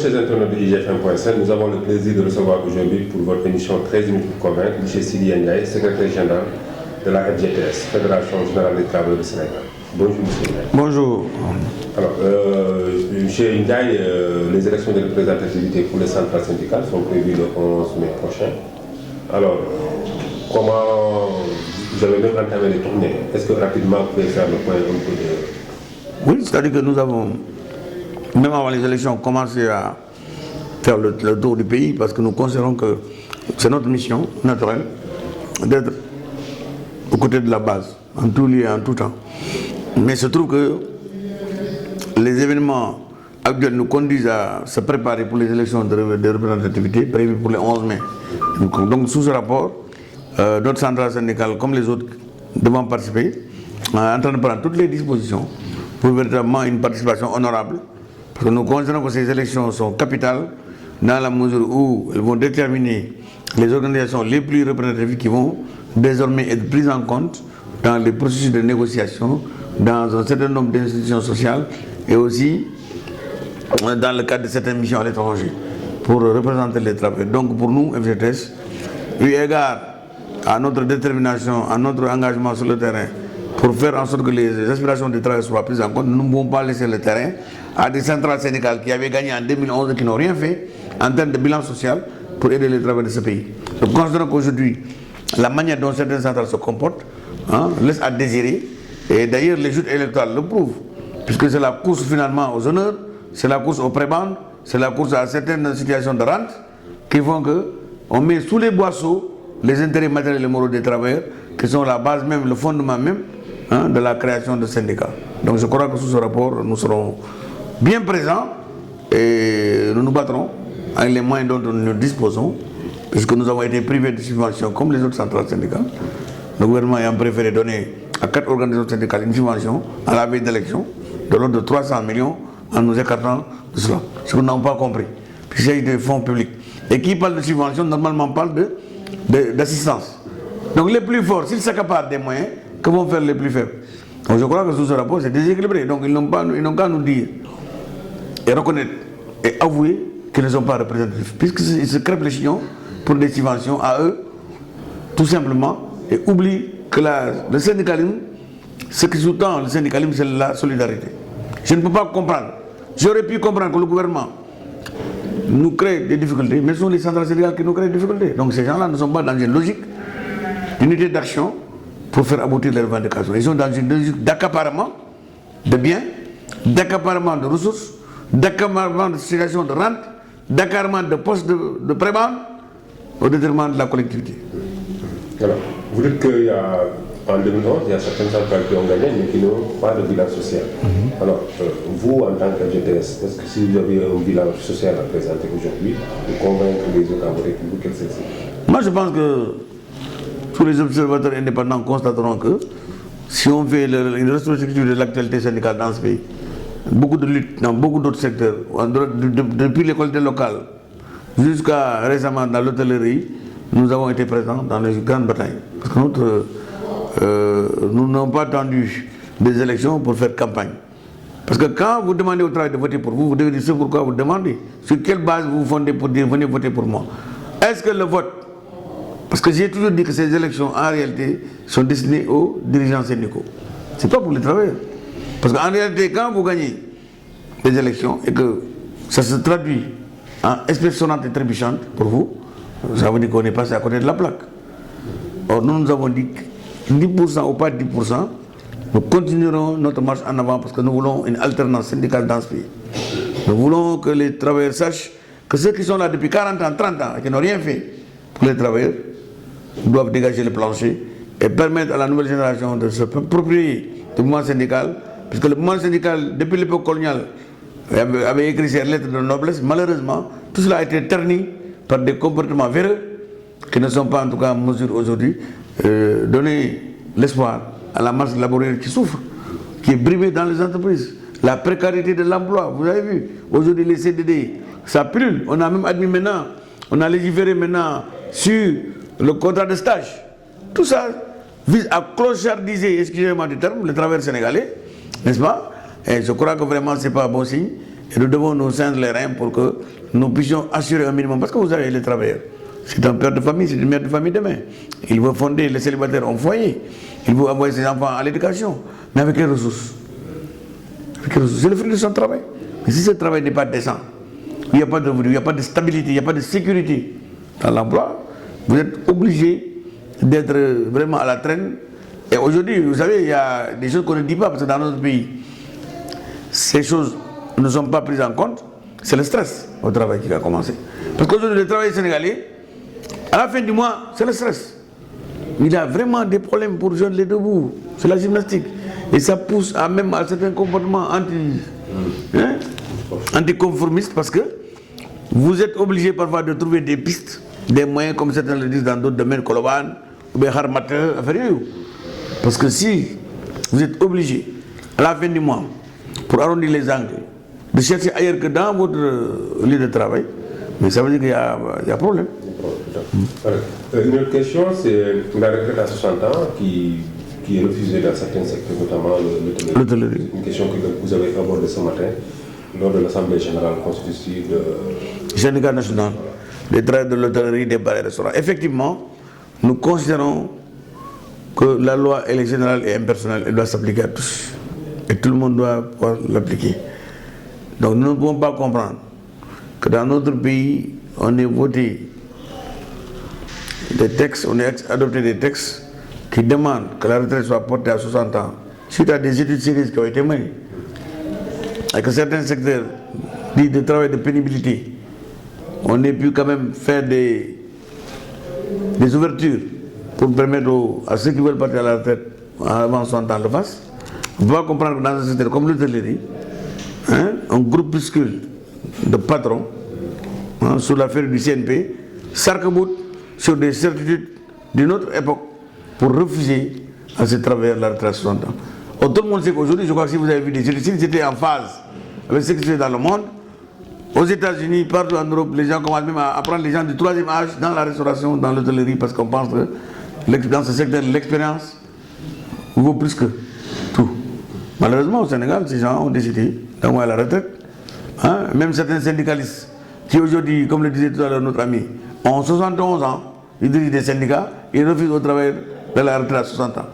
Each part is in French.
Chers internautes de IGFM.sn, nous avons le plaisir de recevoir aujourd'hui pour votre émission 13 minutes pour convaincre M. Sidi Ndiaye, secrétaire général de la FGTS, Fédération Générale des Travailleurs du Sénégal. Bonjour M. Ndiaye. Bonjour. Alors, M. Ndiaye, les élections de représentativité pour les centrales syndicales sont prévues le 11 mai prochain. Alors, comment vous avez même entamé les tournées? Est-ce que rapidement vous pouvez faire le point un peu de... Oui, c'est-à-dire que nous avons, même avant les élections, commencé à faire le tour du pays parce que nous considérons que c'est notre mission naturelle d'être aux côtés de la base, en tout lieu et en tout temps. Mais il se trouve que les événements actuels nous conduisent à se préparer pour les élections de représentativité prévues pour le 11 mai. Donc sous ce rapport, notre centrale syndicale, comme les autres, devant participer, est en train de prendre toutes les dispositions pour véritablement une participation honorable. Parce que nous considérons que ces élections sont capitales dans la mesure où elles vont déterminer les organisations les plus représentatives qui vont désormais être prises en compte dans les processus de négociation, dans un certain nombre d'institutions sociales et aussi dans le cadre de certaines missions à l'étranger pour représenter les travailleurs. Donc pour nous, FGTS, eu égard à notre détermination, à notre engagement sur le terrain, pour faire en sorte que les aspirations des travailleurs soient prises en compte, nous ne pouvons pas laisser le terrain à des centrales syndicales qui avaient gagné en 2011 et qui n'ont rien fait en termes de bilan social pour aider les travailleurs de ce pays. Nous considérons qu'aujourd'hui, la manière dont certaines centrales se comportent laisse à désirer. Et d'ailleurs, les joutes électorales le prouvent, puisque c'est la course finalement aux honneurs, c'est la course aux prébendes, c'est la course à certaines situations de rente qui font qu'on met sous les boisseaux les intérêts matériels et moraux des travailleurs, qui sont la base même, le fondement même de la création de syndicats. Donc je crois que sous ce rapport, nous serons bien présents et nous nous battrons avec les moyens dont nous disposons, puisque nous avons été privés de subventions comme les autres centrales syndicales. Le gouvernement ayant préféré donner à 4 organisations syndicales une subvention à la veille d'élection de l'ordre de 300 millions en nous écartant de cela. Ce que nous n'avons pas compris, puisqu'il s'agit de fonds publics. Et qui parle de subvention, normalement parle d'assistance. Donc les plus forts, s'ils s'accaparent des moyens, que vont faire les plus faibles? Donc je crois que sous ce rapport, c'est déséquilibré. Donc ils n'ont qu'à nous dire et reconnaître et avouer qu'ils ne sont pas représentatifs. Puisqu'ils se crêpent les chignons pour des subventions à eux, tout simplement, et oublient que le syndicalisme, ce qui sous-tend le syndicalisme, c'est la solidarité. Je ne peux pas comprendre. J'aurais pu comprendre que le gouvernement nous crée des difficultés, mais ce sont les centrales syndicales qui nous créent des difficultés. Donc ces gens-là ne sont pas dans une logique d'unité d'action pour faire aboutir les revendications. Ils sont dans une logique d'accaparement de biens, d'accaparement de ressources, d'accaparement de situations de rente, d'accaparement de postes de prébende au détriment de la collectivité. Alors, vous dites qu'il y a, en 2011, il y a certaines centrales qui ont gagné, mais qui n'ont pas de bilan social. Alors, vous, en tant que FGTS, est-ce que si vous avez un bilan social à présenter aujourd'hui, pour convaincre les autres à voter pour vous, quel c'est? Moi, je pense que tous les observateurs indépendants constateront que si on fait une rétrospective de l'actualité syndicale dans ce pays, beaucoup de luttes dans beaucoup d'autres secteurs, depuis les collectivités locales jusqu'à récemment dans l'hôtellerie, nous avons été présents dans les grandes batailles. Parce que nous n'avons pas attendu des élections pour faire campagne. Parce que quand vous demandez au travail de voter pour vous, vous devez dire ce pourquoi vous demandez. Sur quelle base vous fondez pour dire venez voter pour moi? Est-ce que le vote, parce que j'ai toujours dit que ces élections en réalité sont destinées aux dirigeants syndicaux. Ce n'est pas pour les travailleurs. Parce qu'en réalité, quand vous gagnez des élections et que ça se traduit en espèces sonnantes et trébuchantes pour vous, ça veut dire qu'on est passé à côté de la plaque. Or, nous avons dit 10% ou pas 10%, nous continuerons notre marche en avant parce que nous voulons une alternance syndicale dans ce pays. Nous voulons que les travailleurs sachent que ceux qui sont là depuis 40 ans, 30 ans et qui n'ont rien fait pour les travailleurs doivent dégager le plancher et permettre à la nouvelle génération de se approprier du mouvement syndical, puisque le mouvement syndical, depuis l'époque coloniale, avait écrit ses lettres de noblesse. Malheureusement, tout cela a été terni par des comportements véreux qui ne sont pas en tout cas en mesure aujourd'hui de donner l'espoir à la masse laborieuse qui souffre, qui est brimée dans les entreprises. La précarité de l'emploi, vous avez vu, aujourd'hui les CDD, ça pullule. On a même admis maintenant, on a légiféré maintenant sur le contrat de stage. Tout ça vise à clochardiser, excusez-moi du terme, le travail sénégalais, n'est-ce pas? Et je crois que vraiment ce n'est pas un bon signe. Et nous devons nous cindre les reins pour que nous puissions assurer un minimum. Parce que vous avez les travailleurs. C'est un père de famille, c'est une mère de famille demain. Il veut fonder les célibataires en foyer. Il veut envoyer ses enfants à l'éducation. Mais avec quelles ressources? C'est le fruit de son travail. Mais si ce travail n'est pas décent, il n'y a pas de revenu, il n'y a pas de stabilité, il n'y a pas de sécurité dans l'emploi, vous êtes obligé d'être vraiment à la traîne. Et aujourd'hui, vous savez, il y a des choses qu'on ne dit pas, parce que dans notre pays, ces choses ne sont pas prises en compte. C'est le stress au travail qui a commencé. Parce qu'aujourd'hui, le travail sénégalais, à la fin du mois, c'est le stress. Il a vraiment des problèmes pour joindre les deux bouts. C'est la gymnastique. Et ça pousse à même à certains comportements anticonformistes, parce que vous êtes obligé parfois de trouver des pistes, des moyens, comme certains le disent dans d'autres domaines, Koloban, ou bien Harmate, parce que si vous êtes obligé, à la fin du mois, pour arrondir les angles, de chercher ailleurs que dans votre lieu de travail, mais ça veut dire qu'il y a problème. Une autre question, c'est la retraite à 60 ans qui est refusée dans certains secteurs, notamment l'hôtellerie. Une question que vous avez abordée ce matin lors de l'Assemblée générale constitutive du syndicat national des travailleurs de l'hôtellerie, des bars et restaurants. Effectivement, nous considérons que la loi elle est générale et impersonnelle, elle doit s'appliquer à tous. Et tout le monde doit pouvoir l'appliquer. Donc nous ne pouvons pas comprendre que dans notre pays, on ait voté des textes, on a adopté des textes qui demandent que la retraite soit portée à 60 ans suite à des études sérieuses qui ont été menées. Et que certains secteurs dits de travail de pénibilité, on ait pu quand même faire des ouvertures pour permettre à ceux qui veulent partir à la retraite avant 60 ans de le fassent. On doit comprendre que dans un secteur comme l'hôtellerie, un groupuscule de patrons, sous l'affaire du CNP, s'arc-boute sur des certitudes d'une autre époque pour refuser à ces travailleurs la retraite à 60 ans. Or, tout le monde sait qu'aujourd'hui, je crois que si vous avez vu des études, s'ils étaient en phase avec ce qui se fait dans le monde, aux États-Unis, partout en Europe, les gens commencent même à prendre les gens du troisième âge dans la restauration, dans l'hôtellerie, parce qu'on pense que dans ce secteur, l'expérience vaut plus que tout. Malheureusement, au Sénégal, ces gens ont décidé d'envoyer à la retraite. Même certains syndicalistes qui aujourd'hui, comme le disait tout à l'heure notre ami, ont 71 ans, ils dirigent des syndicats, ils refusent au travail de la retraite à 60 ans.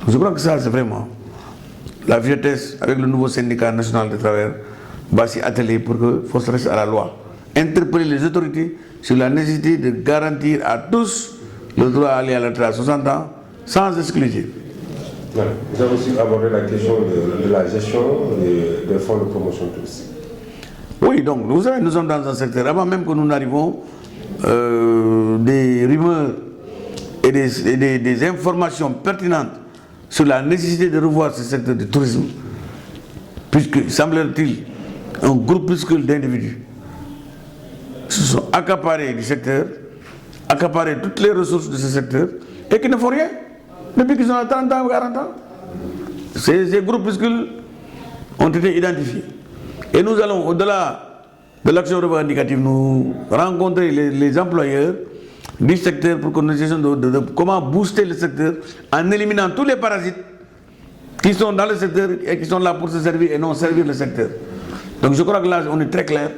Je crois que ça, c'est vraiment la vitesse avec le nouveau syndicat national des travailleurs va s'y atteler pour que faut rester à la loi. Interpeller les autorités sur la nécessité de garantir à tous le droit à aller à la retraite à 60 ans sans exclusion. Voilà. Vous avez aussi abordé la question de la gestion des fonds de promotion touristique. Oui, donc vous savez, nous sommes dans un secteur, avant même que nous n'arrivons, des rumeurs et des informations pertinentes sur la nécessité de revoir ce secteur du tourisme, puisque, semble-t-il, un groupuscule d'individus se sont accaparés du secteur, accaparés toutes les ressources de ce secteur, et qui ne font rien depuis qu'ils ont 30 ans ou 40 ans. Ces groupuscules ont été identifiés. Et nous allons, au-delà de l'action revendicative, nous rencontrer les employeurs du secteur pour que nous essayions de comment booster le secteur en éliminant tous les parasites qui sont dans le secteur et qui sont là pour se servir et non servir le secteur. Donc je crois que là, on est très clair,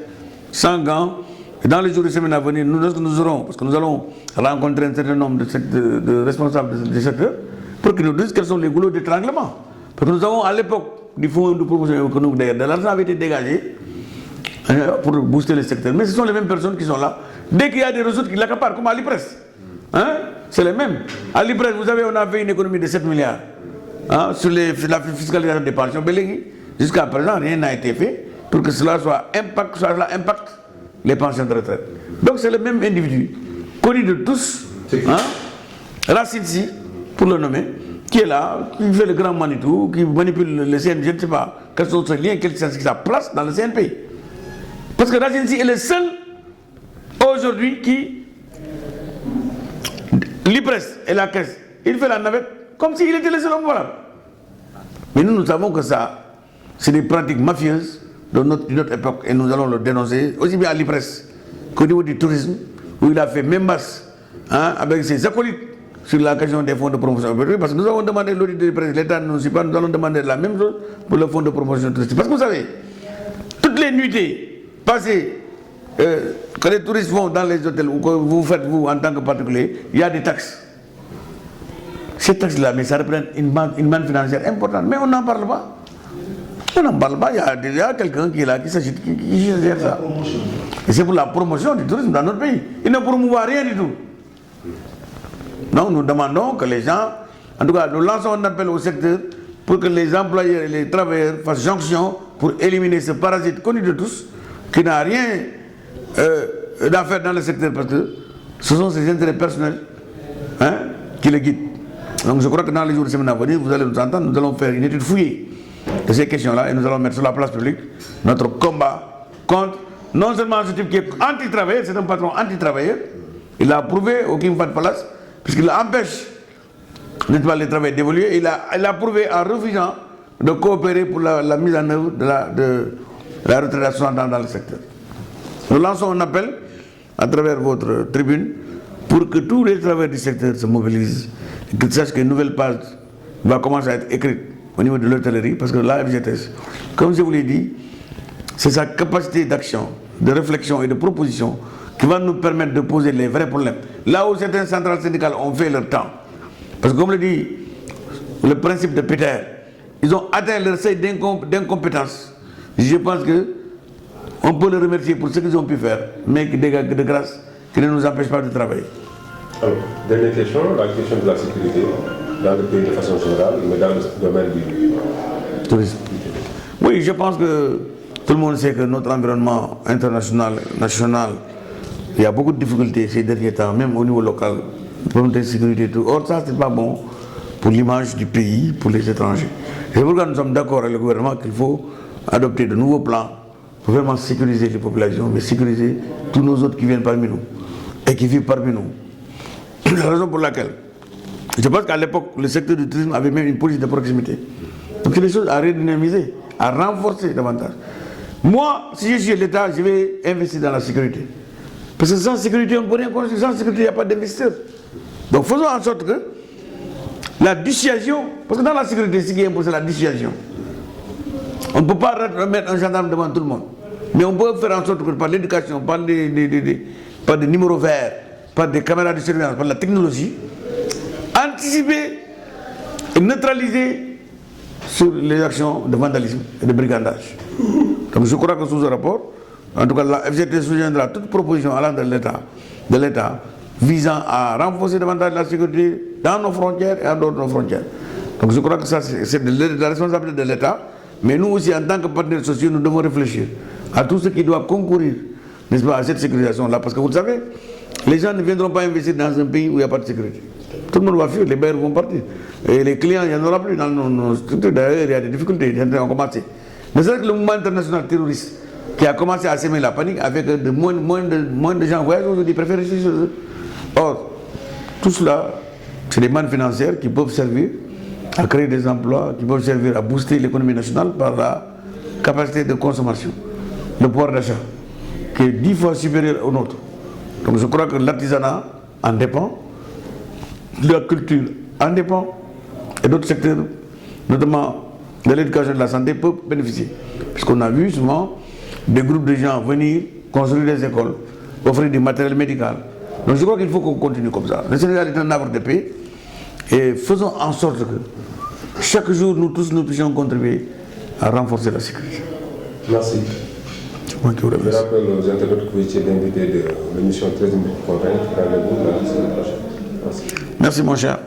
sans gants. Et dans les jours de semaine à venir, nous aurons, parce que nous allons rencontrer un certain nombre de responsables du secteur pour qu'ils nous disent quels sont les goulots d'étranglement. Parce que nous avons à l'époque du fonds de promotion économique, de l'argent avait été dégagé pour booster le secteur. Mais ce sont les mêmes personnes qui sont là. Dès qu'il y a des ressources qui l'accaparent, comme à l'IPRES. C'est les mêmes. À l'IPRES, vous savez, on a fait une économie de 7 milliards sur la fiscalisation des pensions. Jusqu'à présent, rien n'a été fait pour que cela impacte les pensions de retraite. Donc c'est le même individu, connu de tous, Racine Si, pour le nommer, qui est là, qui fait le grand Manitou, qui manipule le CNP, je ne sais pas quels sont ses liens, quelle est sa place dans le CNP. Parce que Racine Si est le seul aujourd'hui qui, l'IPRES et la caisse, il fait la navette comme s'il était le seul homme valable. Mais nous savons que ça, c'est des pratiques mafieuses de notre époque et nous allons le dénoncer aussi bien à l'IPRES qu'au niveau du tourisme où il a fait même masse avec ses acolytes sur la question des fonds de promotion parce que nous avons demandé l'audit de l'IPRES, l'État ne nous suit pas, nous allons demander la même chose pour le fonds de promotion touristique. Parce que vous savez, toutes les nuitées passées, quand les touristes vont dans les hôtels ou que vous faites vous en tant que particulier, il y a des taxes. Ces taxes-là, mais ça représente une manne financière importante. Mais on n'en parle pas. On n'en parle pas. Il y a déjà quelqu'un qui est là, qui s'agite, qui gère ça. Et c'est pour la promotion du tourisme dans notre pays. Il ne promouvoit rien du tout. Donc nous demandons que les gens, en tout cas, nous lançons un appel au secteur pour que les employeurs et les travailleurs fassent jonction pour éliminer ce parasite connu de tous, qui n'a rien d'affaire dans le secteur, parce que ce sont ses intérêts personnels qui le guident. Donc je crois que dans les jours de semaine à venir, vous allez nous entendre, nous allons faire une étude fouillée de ces questions-là et nous allons mettre sur la place publique notre combat contre non seulement ce type qui est anti-travailleur, c'est un patron anti-travailleur, il a prouvé au King Fahd Palace, puisqu'il empêche les travailleurs d'évoluer, il a prouvé en refusant de coopérer pour la mise en œuvre de la retraite à 60 ans dans le secteur. Nous lançons un appel à travers votre tribune pour que tous les travailleurs du secteur se mobilisent et qu'ils sachent qu'une nouvelle page va commencer à être écrite au niveau de l'hôtellerie, parce que la FGTS, comme je vous l'ai dit, c'est sa capacité d'action, de réflexion et de proposition qui va nous permettre de poser les vrais problèmes. Là où certaines centrales syndicales ont fait leur temps, parce que comme le dit le principe de Peter, ils ont atteint leur seuil d'incompétence. Je pense qu'on peut les remercier pour ce qu'ils ont pu faire, mais de grâce, qui ne nous empêche pas de travailler. Alors, dernière question, la question de la sécurité dans le pays de façon générale, mais dans le domaine du tourisme. Oui, je pense que tout le monde sait que notre environnement international, national, il y a beaucoup de difficultés ces derniers temps, même au niveau local, problème de sécurité et tout. Or, ça, c'est pas bon pour l'image du pays, pour les étrangers. C'est pourquoi nous sommes d'accord avec le gouvernement qu'il faut adopter de nouveaux plans pour vraiment sécuriser les populations, mais sécuriser tous nos autres qui viennent parmi nous et qui vivent parmi nous. C'est la raison pour laquelle je pense qu'à l'époque, le secteur du tourisme avait même une police de proximité. Donc c'est des choses à redynamiser, à renforcer davantage. Moi, si je suis l'État, je vais investir dans la sécurité. Parce que sans sécurité, on ne peut rien construire. Sans sécurité, il n'y a pas d'investisseurs. Donc faisons en sorte que la dissuasion, parce que dans la sécurité, ce qui est important, c'est la dissuasion. On ne peut pas remettre un gendarme devant tout le monde. Mais on peut faire en sorte que par l'éducation, par des numéros verts, par des caméras de surveillance, par la technologie, anticiper et neutraliser sur les actions de vandalisme et de brigandage. Donc je crois que sous ce rapport, en tout cas la FGT soutiendra toute proposition allant de l'État visant à renforcer davantage la sécurité dans nos frontières et en dehors de nos frontières. Donc je crois que ça c'est de la responsabilité de l'État, mais nous aussi en tant que partenaires sociaux, nous devons réfléchir à tout ce qui doit concourir, n'est-ce pas, à cette sécurisation-là. Parce que vous le savez, les gens ne viendront pas investir dans un pays où il n'y a pas de sécurité. Tout le monde va fuir, les bailleurs vont partir. Et les clients, il n'y en aura plus dans nos structures. D'ailleurs, il y a des difficultés, les gens ont commencé. Mais c'est vrai que le mouvement international terroriste qui a commencé à semer la panique avec moins de gens voyagent aujourd'hui, préfèrent rester chez eux. Or, tout cela, c'est des mannes financières qui peuvent servir à créer des emplois, qui peuvent servir à booster l'économie nationale par la capacité de consommation, le pouvoir d'achat, qui est 10 fois supérieur au nôtre. Donc je crois que l'artisanat en dépend, la culture en dépend, et d'autres secteurs, notamment de l'éducation et de la santé, peuvent bénéficier. Puisqu'on a vu souvent des groupes de gens venir construire des écoles, offrir du matériel médical. Donc je crois qu'il faut qu'on continue comme ça. Le Sénégal est un arbre de paix, et faisons en sorte que chaque jour, nous tous, nous puissions contribuer à renforcer la sécurité. Merci. Moi qui vous remercie. Je rappelle aux internautes que vous étiez l'invité de l'émission 13 minutes pour convaincre. Rendez-vous la semaine prochaine. Merci. Merci mon cher.